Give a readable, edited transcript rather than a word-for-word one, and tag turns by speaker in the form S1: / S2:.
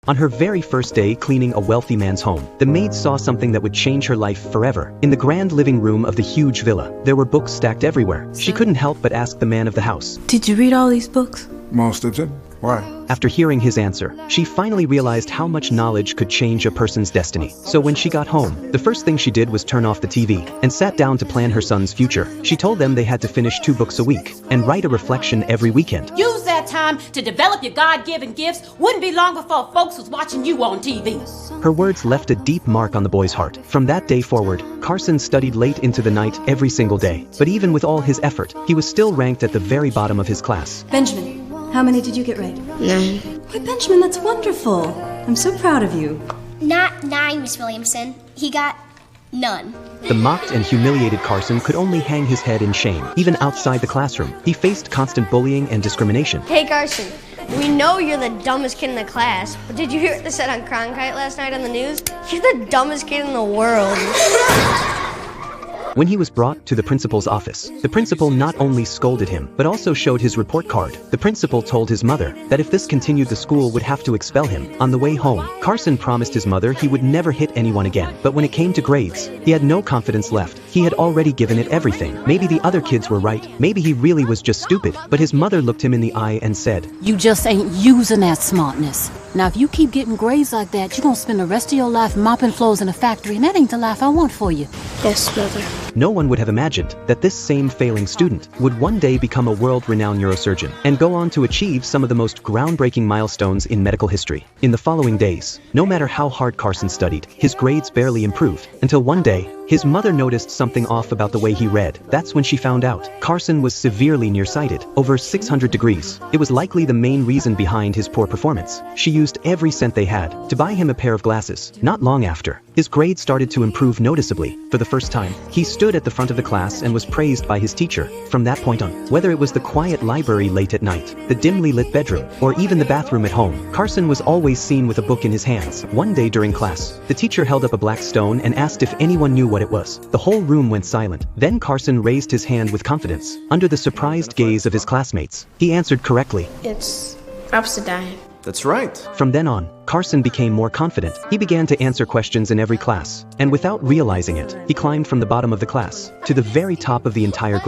S1: On her very first day cleaning a wealthy man's home, the maid saw something that would change her life forever. In the grand living room of the huge villa, there were books stacked everywhere. She couldn't help but ask the man of the house,
S2: "Did you read all these books?"
S3: Most of them. Why?
S1: After hearing his answer, she finally realized how much knowledge could change a person's destiny. So when she got home, the first thing she did was turn off the TV and sat down to plan her son's future. She told them they had to finish 2 books a week and write a reflection every weekend.
S4: Use that time to develop your God-given gifts. Wouldn't be long before folks was watching you on TV.
S1: Her words left a deep mark on the boy's heart. From that day forward, Carson studied late into the night every single day. But even with all his effort, he was still ranked at the very bottom of his class.
S2: Benjamin, how many did you get right?
S5: 9.
S2: Why, Benjamin, that's wonderful. I'm so proud of you.
S5: Not 9, Miss Williamson. He got none.
S1: The mocked and humiliated Carson could only hang his head in shame. Even outside the classroom, he faced constant bullying and discrimination.
S6: Hey Carson, we know you're the dumbest kid in the class, but did you hear what they said on Cronkite last night on the news? You're the dumbest kid in the world.
S1: When he was brought to the principal's office, the principal not only scolded him, but also showed his report card. The principal told his mother that if this continued, the school would have to expel him. On the way home, Carson promised his mother he would never hit anyone again. But when it came to grades, he had no confidence left. He had already given it everything. Maybe the other kids were right. Maybe he really was just stupid. But his mother looked him in the eye and said,
S7: "You just ain't using that smartness. Now if you keep getting grades like that, you're gonna spend the rest of your life mopping floors in a factory, and that ain't the life I want for you."
S6: Yes, Mother.
S1: No one would have imagined that this same failing student would one day become a world-renowned neurosurgeon and go on to achieve some of the most groundbreaking milestones in medical history. In the following days, no matter how hard Carson studied, his grades barely improved, until one day, his mother noticed something off about the way he read. That's when she found out. Carson was severely nearsighted, over 600 degrees. It was likely the main reason behind his poor performance. She used every cent they had to buy him a pair of glasses. Not long after, his grades started to improve noticeably. For the first time, he stood at the front of the class and was praised by his teacher. From that point on, whether it was the quiet library late at night, the dimly lit bedroom, or even the bathroom at home, Carson was always seen with a book in his hands. One day during class, the teacher held up a black stone and asked if anyone knew what it was. The whole room went silent. Then Carson raised his hand with confidence. Under the surprised gaze of his classmates, he answered correctly.
S6: It's upside down.
S8: That's right.
S1: From then on, Carson became more confident. He began to answer questions in every class, and without realizing it, he climbed from the bottom of the class to the very top of the entire grade.